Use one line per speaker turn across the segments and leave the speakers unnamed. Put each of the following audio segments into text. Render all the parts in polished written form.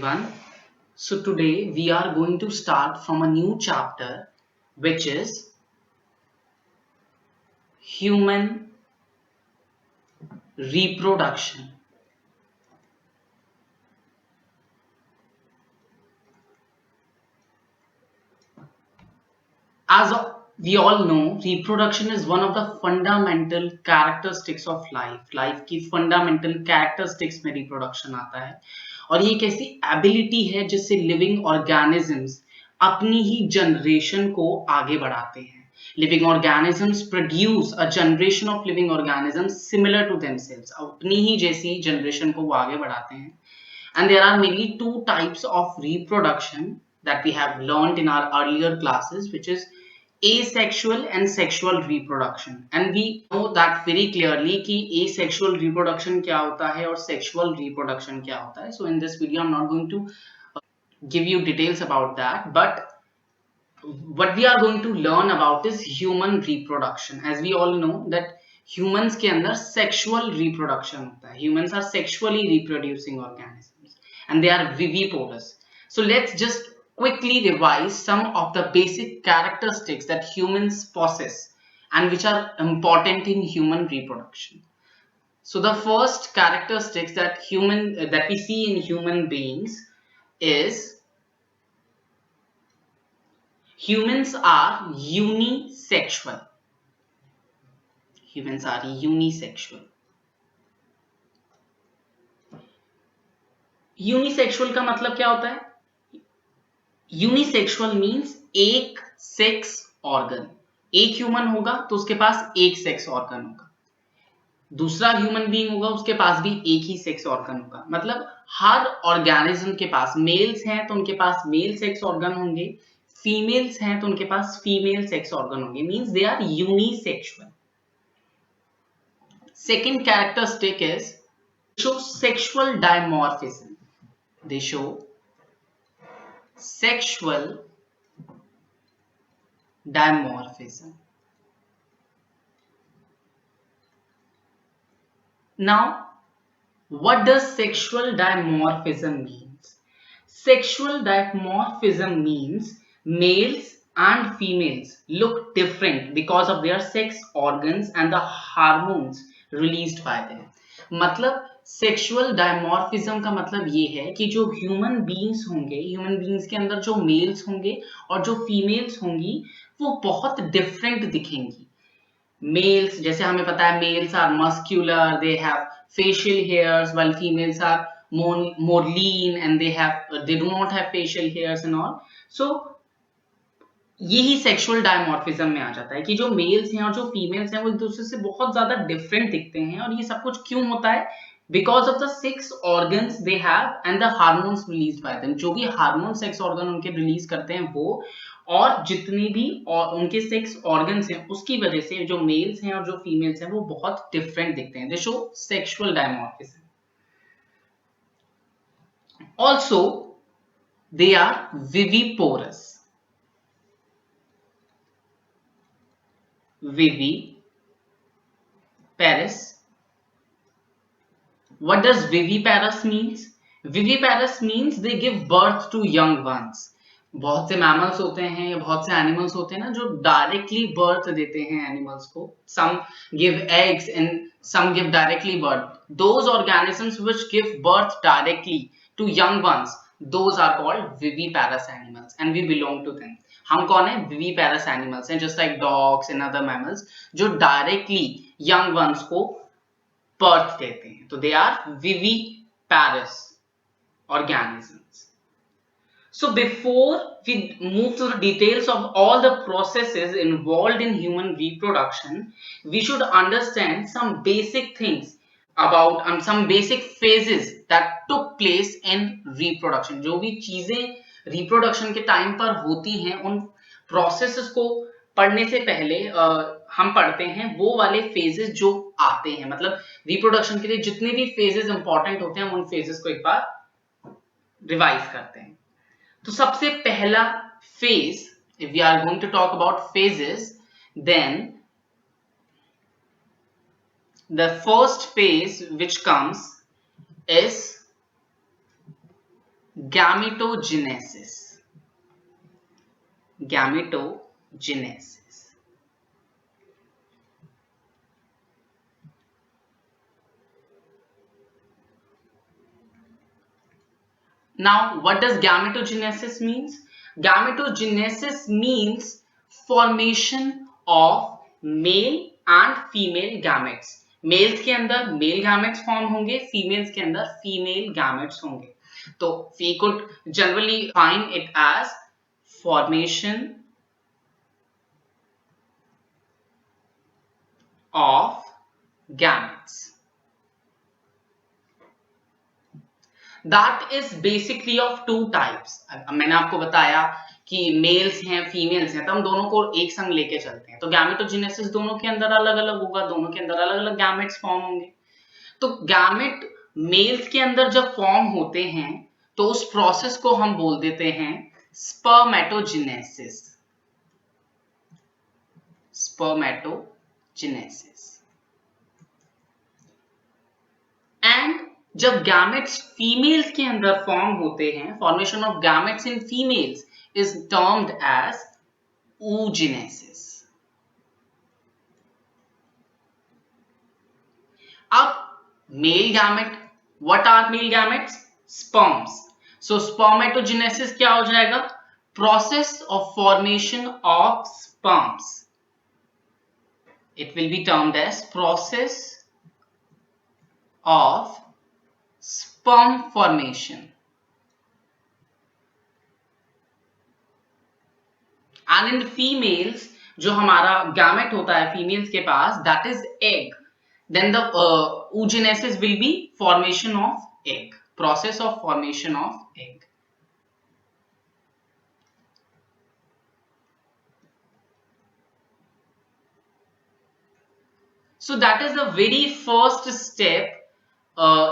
everyone. So today we are going to start from a new chapter which is human reproduction. As we all know, reproduction is one of the fundamental characteristics of life. Life की fundamental characteristics में reproduction आता है और ये एक ऐसी ability है जिससे living organisms अपनी ही generation को आगे बढ़ाते हैं. Living organisms produce a generation of living organisms similar to themselves. अपनी ही जैसी generation को वो आगे बढ़ाते हैं. And there are mainly two types of reproduction that we have learned in our earlier classes, which is asexual and sexual reproduction. And we know that very clearly कि asexual reproduction क्या होता है और sexual reproduction क्या होता है. So in this video I'm not going to give you details about that, but what we are going to learn about is human reproduction. As we all know that humans के अंदर sexual reproduction होता है. Humans are sexually reproducing organisms and they are viviparous. So let's just quickly revise some of the basic characteristics that humans possess and which are important in human reproduction. So the first characteristics that we see in human beings is humans are unisexual. Humans are unisexual. Unisexual का मतलब क्या होता है? Unisexual means एक sex organ. एक human होगा तो उसके पास एक सेक्स ऑर्गन होगा, दूसरा ह्यूमन बीइंग होगा उसके पास भी एक ही सेक्स ऑर्गन होगा. मतलब हर ऑर्गेनिज्म के पास, मेल्स हैं तो उनके पास मेल सेक्स ऑर्गन होंगे, फीमेल्स हैं तो उनके पास फीमेल सेक्स ऑर्गन होंगे. Means they are unisexual. Second characteristic is show sexual dimorphism. They show sexual dimorphism. Now, what does sexual dimorphism means? Sexual dimorphism means males and females look different because of their sex organs and the hormones released by them. मतलब sexual dimorphism का मतलब ये है कि जो human beings होंगे, human beings के अंदर जो मेल्स होंगे और जो फीमेल्स होंगी वो बहुत डिफरेंट दिखेंगी. मेल्स, जैसे हमें पता है males are muscular, they have facial hairs, while females are more lean and they do not have facial hairs and all. So यही सेक्सुअल डायमॉर्फिज्म में आ जाता है कि जो मेल्स हैं और जो फीमेल्स हैं वो एक दूसरे से बहुत ज्यादा डिफरेंट दिखते हैं. और ये सब कुछ क्यों होता है? Because of the sex organs they have and the hormones release by them. जो भी हार्मोन सेक्स ऑर्गन उनके रिलीज करते हैं वो, और जितने भी उनके सेक्स ऑर्गन्स हैं उसकी वजह से जो मेल्स हैं और जो फीमेल्स हैं वो बहुत डिफरेंट दिखते हैं. They show sexual dimorphism. Also they are viviparous. Viviparous. What does viviparous means? Viviparous means they give birth to young ones. बहुत से मैमल्स होते हैं, बहुत से एनिमल्स होते हैं ना जो डायरेक्टली बर्थ देते हैं एनिमल्स को. Some give eggs and some give directly birth. Those organisms which give birth directly to young ones, those are called viviparous animals and we belong to them. हम कौन है? विविपैरस एनिमल्स हैं, just like dogs and other mammals जो directly young ones को birth देते हैं. तो they are viviparous organisms. So before we move to the details of all the processes involved in human reproduction, we should understand some basic things about some basic phases that took place in reproduction. जो भी चीजें reproduction के time पर होती हैं उन processes को पढ़ने से पहले हम पढ़ते हैं वो वाले phases जो आते हैं. मतलब reproduction के लिए जितने भी phases important होते हैं हम उन phases को एक बार रिवाइज करते हैं. तो सबसे पहला phase, if we are going to talk about phases, then the first phase which comes is gametogenesis, gametogenesis. Now, what does gametogenesis means? Gametogenesis means formation of male and female gametes. Males के अंदर male gametes form होंगे, females के अंदर female gametes होंगे. तो we could generally define it as formation of gametes. That is basically of two types. मैंने आपको बताया कि मेल्स हैं फीमेल्स हैं तो हम दोनों को एक संग लेके चलते हैं, तो गैमेटोजेनेसिस दोनों के अंदर अलग अलग होगा, दोनों के अंदर अलग अलग गैमेट्स फॉर्म होंगे। तो गैमेट मेल्स के अंदर जब फॉर्म होते हैं तो उस प्रोसेस को हम बोल देते हैं स्पर्मेटोजेनेसिस, स्पर्मेटोजेनेसिस। एंड जब गैमेट्स फीमेल्स के अंदर फॉर्म होते हैं, formation of gametes in females is termed as oogenesis. अब male gamete, what are male gametes? Sperms. So spermatogenesis क्या हो जाएगा? Process of formation of sperms. It will be termed as process of sperm formation. And in females जो हमारा gamete होता है females के पास, that is egg. Then the oogenesis will be formation of egg, process of formation of egg. So that is the very first step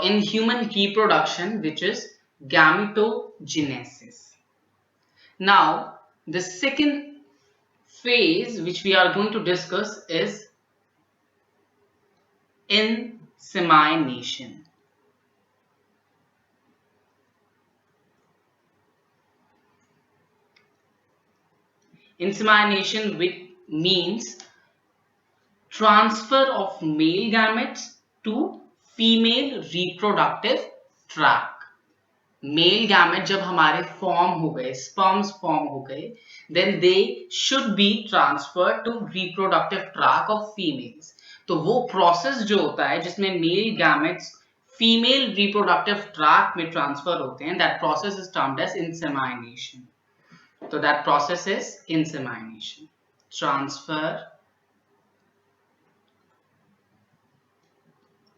in human reproduction, which is gametogenesis. Now, the second phase which we are going to discuss is insemination. Insemination means transfer of male gametes to female reproductive tract. Male gamete जब हमारे form हो गए, sperms form हो गए, then they should be transfer to reproductive tract of females. तो वो process जो होता है जिसमें male gametes female reproductive tract में ट्रांसफर होते हैं, that process is termed as insemination. तो that process is insemination, transfer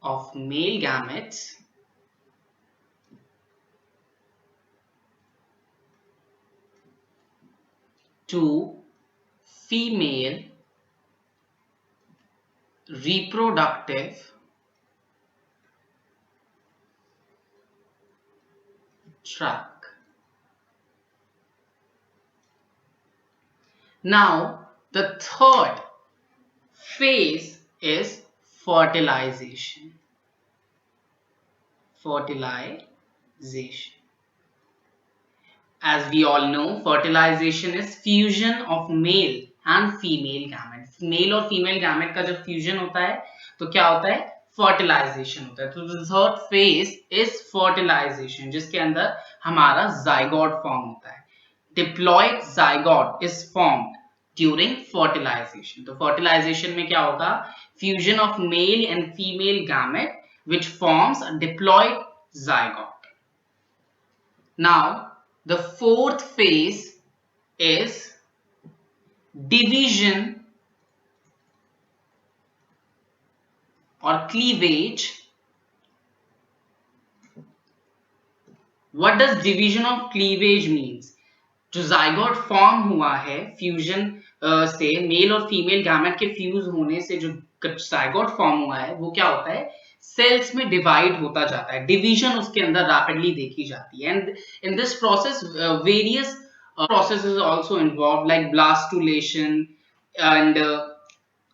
of male gametes to female reproductive tract. Now, the third phase is fertilization. Fertilization. As we all know, fertilization is fusion of male and female gamete. Male और female gamete का जब fusion होता है तो क्या होता है? Fertilization होता है. तो the third phase is fertilization, जिसके अंदर हमारा zygote form होता है. Diploid zygote is formed during fertilization. तो fertilization में क्या होगा? Fusion of male and female gamete which forms a diploid zygote. Now, the fourth phase is division or cleavage. What does division of cleavage means? जो zygote form हुआ है fusion से, mail और female gamete के fuse होने से जो zygote form हुआ है वो क्या होता है? सेल्स में डिवाइड होता जाता है, डिवीजन उसके अंदर रैपिडली देखी जाती है. And in this process various processes also involved like blastulation and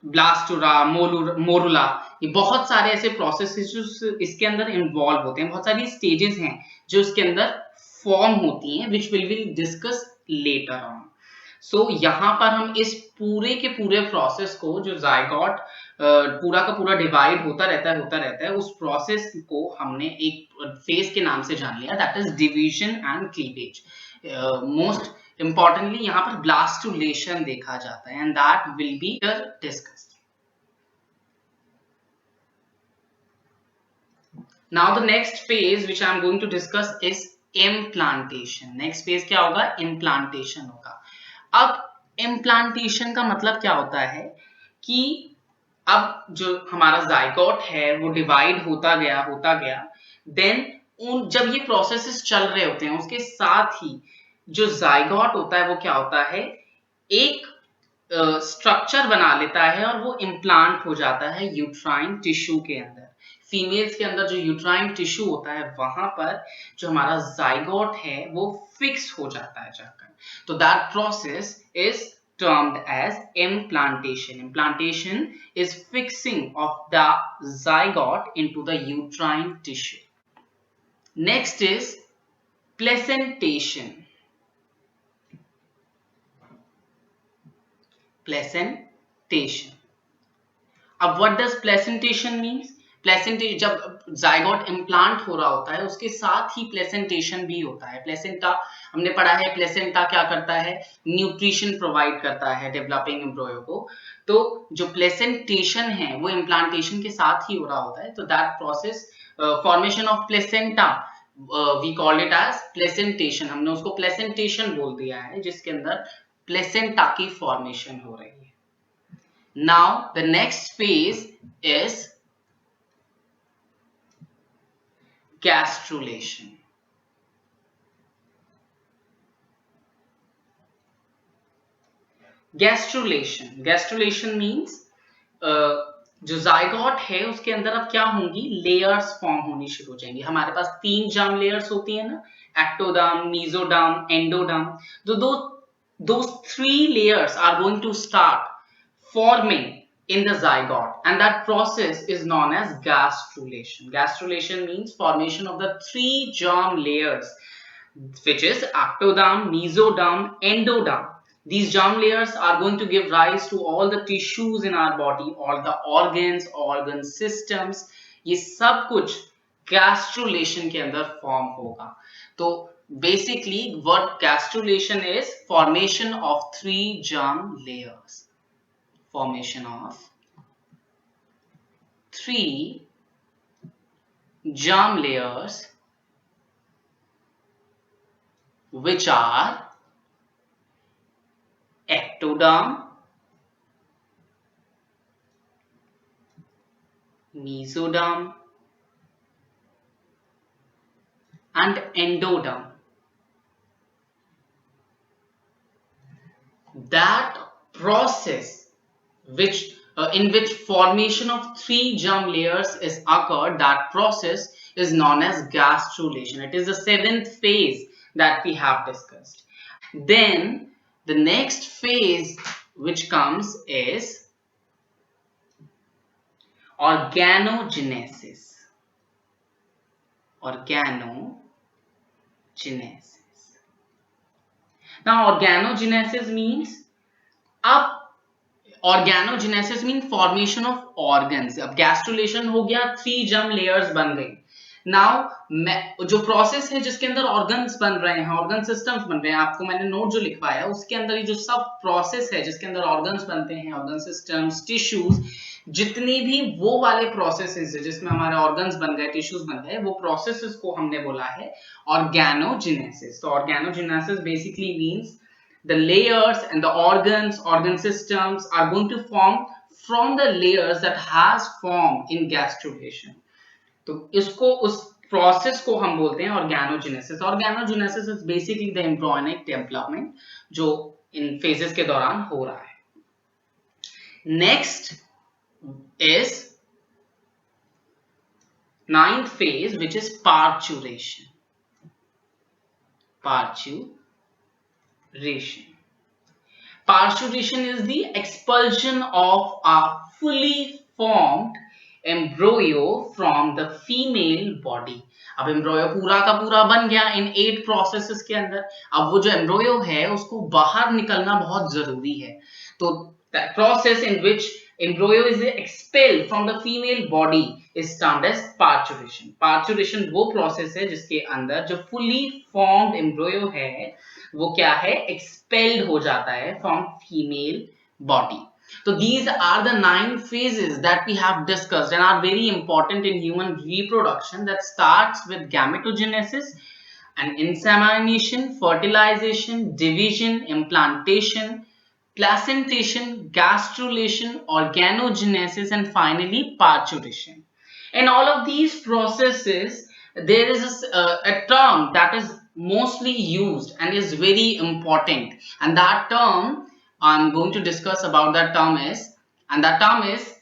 blastula, morula, ये बहुत सारे ऐसे प्रोसेसेस जो इसके अंदर इन्वॉल्व होते हैं, बहुत सारी स्टेजेस हैं जो इसके अंदर फॉर्म होती हैं which will discuss later on. So यहाँ पर हम इस पूरे के पूरे प्रोसेस को, जो जायगॉट पूरा का पूरा डिवाइड होता रहता है, उस प्रोसेस को हमने एक फेज के नाम से जान लिया, that is division and cleavage. Most importantly यहाँ पर ब्लास्टुलेशन देखा जाता है, and that will be discussed. Now the next phase which I am going to discuss is implantation. Next phase क्या होगा? Implantation होगा। अब implantation का मतलब क्या होता है कि अब जो हमारा जायगोट है वो डिवाइड होता गया, देन जब ये प्रोसेसेस चल रहे होते हैं उसके साथ ही जो जायगोट होता है वो क्या होता है, एक स्ट्रक्चर बना लेता है और वो इम्प्लांट हो जाता है यूट्राइन टिश्यू के अंदर। फीमेल्स के अंदर जो यूट्राइन टिश्यू होता है वहां पर जो हमारा जाइगोट है वो फिक्स हो जाता है जाकर। तो that process is termed as implantation. Implantation is fixing of the zygote into the uterine tissue. Next is placentation. Placentation. अब what does placentation means? Placentation, जब जाइगोट इम्प्लांट हो रहा होता है उसके साथ ही प्लेसेंटेशन भी होता है। प्लेसेंटा हमने पढ़ा है, प्लेसेंटा क्या करता है? न्यूट्रिशन प्रोवाइड करता है डेवलपिंग एम्ब्रियो को। तो जो प्लेसेंटेशन है वो इम्प्लांटेशन के साथ ही हो रहा होता है। तो that process, formation of placenta, we called it as placentation. हमने उसको प्लेसेंटेशन बोल दिया है, जिसके अंदर प्लेसेंटा की फॉर्मेशन हो रही है। Now the next phase is gastrulation. Gastrulation means जो जाइगोट है उसके अंदर अब क्या होंगी, लेयर्स फॉर्म होनी शुरू हो जाएंगी। हमारे पास 3 जर्म लेयर्स होती है ना, एक्टोडर्म, मेसोडर्म, एंडोडर्म। तो those 3 layers are going to start forming in the zygote, and that process is known as gastrulation. Gastrulation means formation of the 3 germ layers, which is ectoderm, mesoderm, endoderm. These germ layers are going to give rise to all the tissues in our body, all the organs, organ systems. ये सब कुछ gastrulation के अंदर form होगा। तो basically what gastrulation is, formation of 3 germ layers. Formation of 3 germ layers which are ectoderm, mesoderm and endoderm. That process which in which formation of 3 germ layers is occurred, that process is known as gastrulation. It is the 7th phase that we have discussed. Then the next phase which comes is organogenesis. Now organogenesis means, अब organogenesis means formation of organs. अब gastrulation हो गया, 3 germ layers बन गई। Now जो process है जिसके अंदर ऑर्गन्स बन रहे हैं, ऑर्गन सिस्टम्स बन रहे हैं, आपको मैंने नोट जो लिखवाया है उसके अंदर ये जो सब प्रोसेस है जिसके अंदर ऑर्गन्स बनते हैं, ऑर्गन सिस्टम्स, टिश्यूज, जितने भी वो वाले प्रोसेसेस है जिसमें हमारे ऑर्गन्स बन गए, टिश्यूज बन गए, वो प्रोसेसेस को हमने बोला है ऑर्गेनोजेनेसिस। तो organogenesis basically means the layers and the organ systems are going to form from the layers that has formed in gastrulation. तो इसको, उस प्रोसेस को हम बोलते हैं organogenesis. Organogenesis is basically the embryonic development जो इन फेजेस के दौरान हो रहा है। Next is 9th phase, which is parturition. Parturition is the expulsion of a fully formed embryo from the female body. अब एम्ब्रोयो पूरा का पूरा बन गया इन 8 प्रोसेसेस के अंदर। अब वो जो एम्ब्रोयो है उसको बाहर निकलना बहुत जरूरी है। तो process in which embryo is expelled from the female body is termed as parturition. Parturition वो प्रोसेस है जिसके अंदर जो fully formed embryo है वो क्या है, expelled हो जाता है from female body. So these are the 9 phases that we have discussed and are very important in human reproduction, that starts with gametogenesis and insemination, fertilization, division, implantation, placentation, gastrulation, organogenesis, and finally parturition. In all of these processes, there is a term that is mostly used and is very important, and that term I'm going to discuss about that term is, and that term is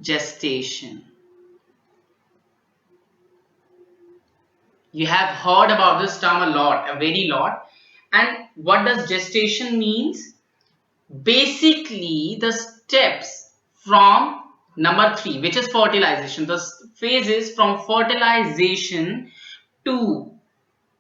gestation. You have heard about this term a lot, a very lot. And what does gestation means? Basically the steps from number 3, which is fertilization, the phases from fertilization to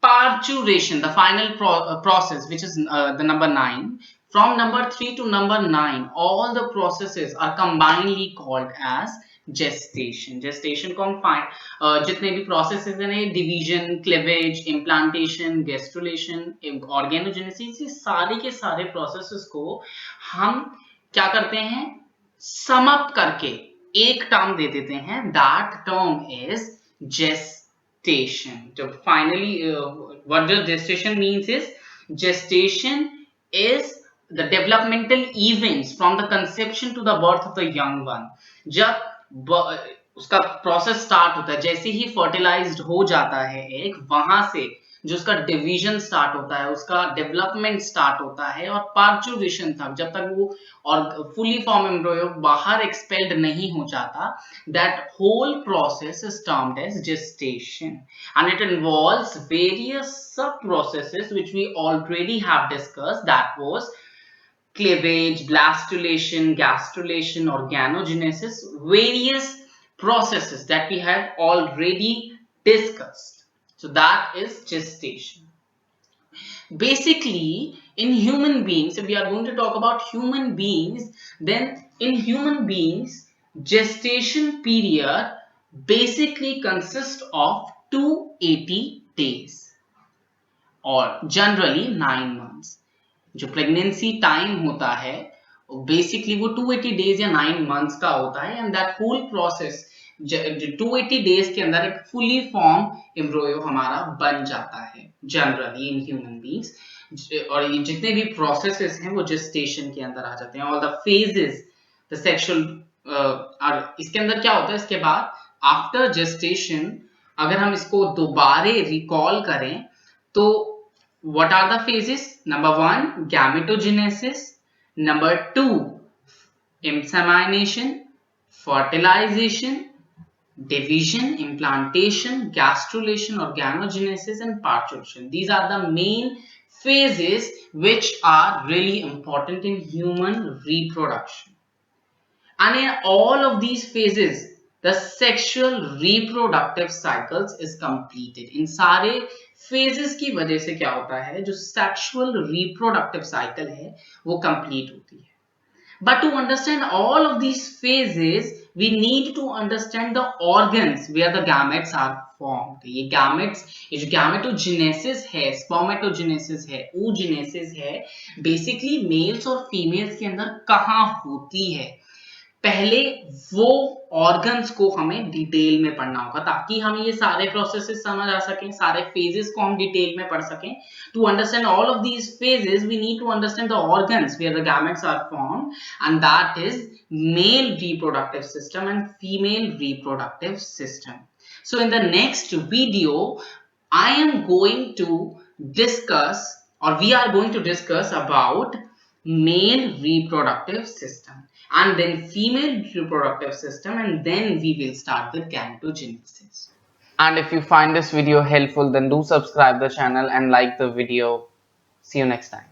parturition, the final process, which is the number 9. From number 3 to number 9, all the processes are combinedly called as gestation. Gestation को हम जितने भी processes हैं, division, cleavage, implantation, gastrulation, organogenesis, ये सारे के सारे processes को हम क्या करते हैं, sum up करके एक term दे देते हैं, that term is gestation. So finally, what does gestation means is, gestation is the developmental events from the conception to the birth of the young one. जब उसका प्रोसेस स्टार्ट होता है, जैसे ही fertilised हो जाता है एक, वहां से जो उसका डिवीजन स्टार्ट होता है, उसका डेवलपमेंट स्टार्ट होता है, और पार्चुरेशन तक, जब तक वो और फुली फॉर्म एम्ब्रियो बाहर एक्सपेल्ड नहीं हो जाता, that whole process is termed as gestation, and it involves various sub processes which we already have discussed, that was cleavage, blastulation, gastrulation, organogenesis, various processes that we have already discussed. So that is gestation. Basically, in human beings, if we are going to talk about human beings, then in human beings, gestation period basically consists of 280 days or generally 9 months. जो pregnancy time होता है basically वो 280 days या 9 months का होता है, and that whole process 280 days के अंदर एक फुली फॉर्म एम्ब्रियो हमारा बन जाता है जनरली इन ह्यूमन बीइंग्स, और ये जितने भी प्रोसेसेस हैं वो जेस्टेशन के अंदर आ जाते हैं, all the phases, the sexual, और इसके अंदर क्या होता है, इसके बाद आफ्टर जेस्टेशन अगर हम इसको दोबारा रिकॉल करें तो what are the phases? Number 1, gametogenesis. Number 2, insemination, fertilization, division, implantation, gastrulation, organogenesis, and parturition. These are the main phases which are really important in human reproduction. And in all of these phases, the sexual reproductive cycles is completed. In सारे phases की वजह से क्या होता है, जो sexual reproductive cycle है वो complete होती है. But to understand all of these phases, we need to understand the organs where the gametes are formed. ये gametes, ये जो gametogenesis है, spermatogenesis है, oogenesis है, basically males और females के अंदर कहाँ होती है, पहले वो ऑर्गन्स को हमें डिटेल में पढ़ना होगा ताकि हम ये सारे प्रोसेसेस समझ आ सकें, सारे फेजेस को हम डिटेल में पढ़ सकें. To understand all of these phases we need to understand the organs where the gametes are formed, and that is male reproductive system and female reproductive system. So in the next video I am going to discuss, or we are going to discuss about male reproductive system and then female reproductive system, and then we will start with gametogenesis. And if you find this video helpful, then do subscribe the channel and like the video. See you next time.